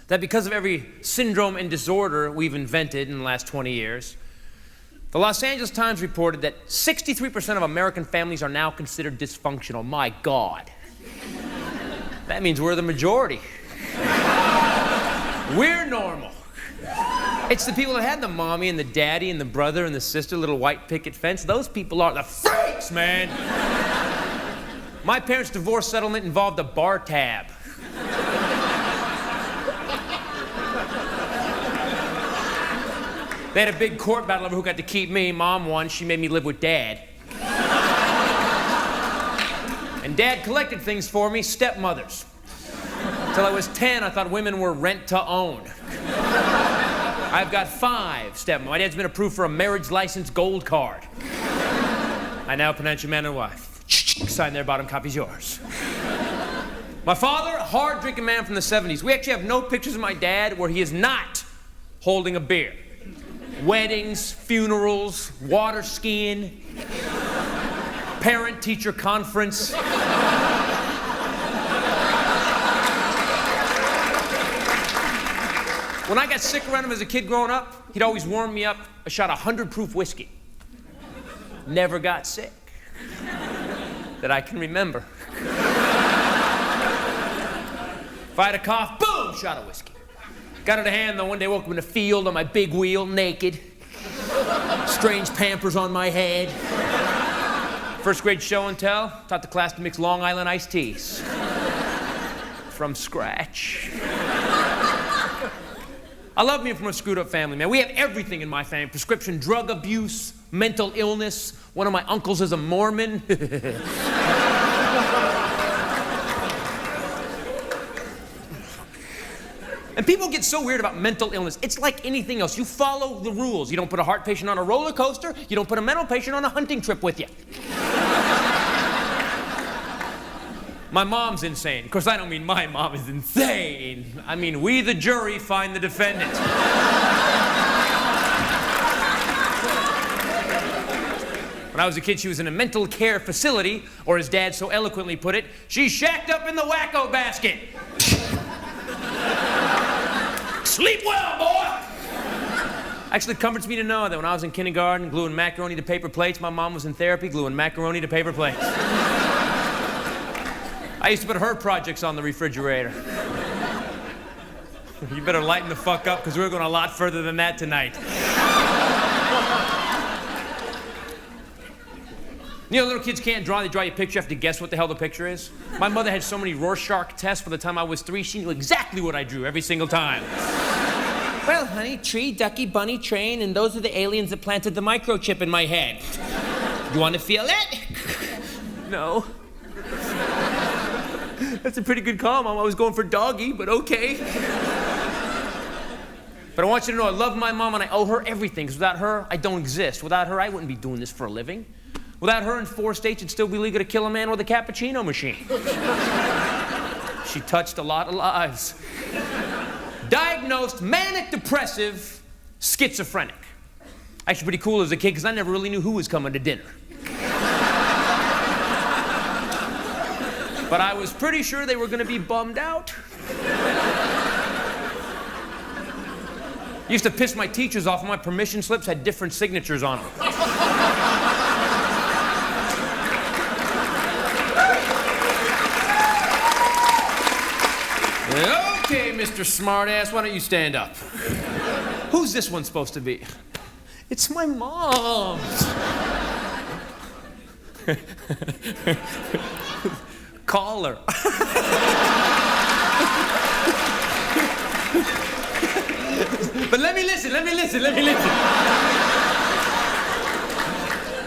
that because of every syndrome and disorder we've invented in the last 20 years, the Los Angeles Times reported that 63% of American families are now considered dysfunctional. My God. That means we're the majority. We're normal. It's the people that had the mommy and the daddy and the brother and the sister, little white picket fence. Those people are the freaks, man. My parents' divorce settlement involved a bar tab. They had a big court battle over who got to keep me. Mom won. She made me live with Dad. And Dad collected things for me, stepmothers. Till I was 10, I thought women were rent to own. I've got 5 stepmothers. My dad's been approved for a marriage license gold card. I now pronounce you man and wife. Sign there, bottom copy's yours. My father, a hard-drinking man from the 70s. We actually have no pictures of my dad where he is not holding a beer. Weddings, funerals, water skiing, parent-teacher conference. When I got sick around him as a kid growing up, he'd always warm me up a shot of 100 proof whiskey. Never got sick. That I can remember. If I had a cough, boom, shot of whiskey. Got out of hand, though. One day I woke up in a field on my big wheel, naked. Strange Pampers on my head. First grade show and tell, taught the class to mix Long Island iced teas. From scratch. I love being from a screwed up family, man. We have everything in my family. Prescription drug abuse, mental illness. One of my uncles is a Mormon. And people get so weird about mental illness. It's like anything else. You follow the rules. You don't put a heart patient on a roller coaster. You don't put a mental patient on a hunting trip with you. My mom's insane. Of course, I don't mean my mom is insane. I mean, we, the jury, find the defendant. When I was a kid, she was in a mental care facility, or as Dad so eloquently put it, she's shacked up in the wacko basket. Sleep well, boy! Actually, it comforts me to know that when I was in kindergarten, gluing macaroni to paper plates, my mom was in therapy gluing macaroni to paper plates. I used to put her projects on the refrigerator. You better lighten the fuck up, because we're going a lot further than that tonight. You know, little kids can't draw. They draw you a picture. You have to guess what the hell the picture is. My mother had so many Rorschach tests. By the time I was 3, she knew exactly what I drew every single time. Well, honey, tree, ducky, bunny, train, and those are the aliens that planted the microchip in my head. You want to feel it? No. That's a pretty good call, Mom. I was going for doggy, but okay. But I want you to know I love my mom and I owe her everything, because without her, I don't exist. Without her, I wouldn't be doing this for a living. Without her, in 4 states, it'd still be legal to kill a man with a cappuccino machine. She touched a lot of lives. Diagnosed manic depressive schizophrenic. Actually pretty cool as a kid, because I never really knew who was coming to dinner. But I was pretty sure they were going to be bummed out. Used to piss my teachers off, and my permission slips had different signatures on them. Okay, Mr. Smartass, why don't you stand up? Who's this one supposed to be? It's my mom. Call her. But let me listen.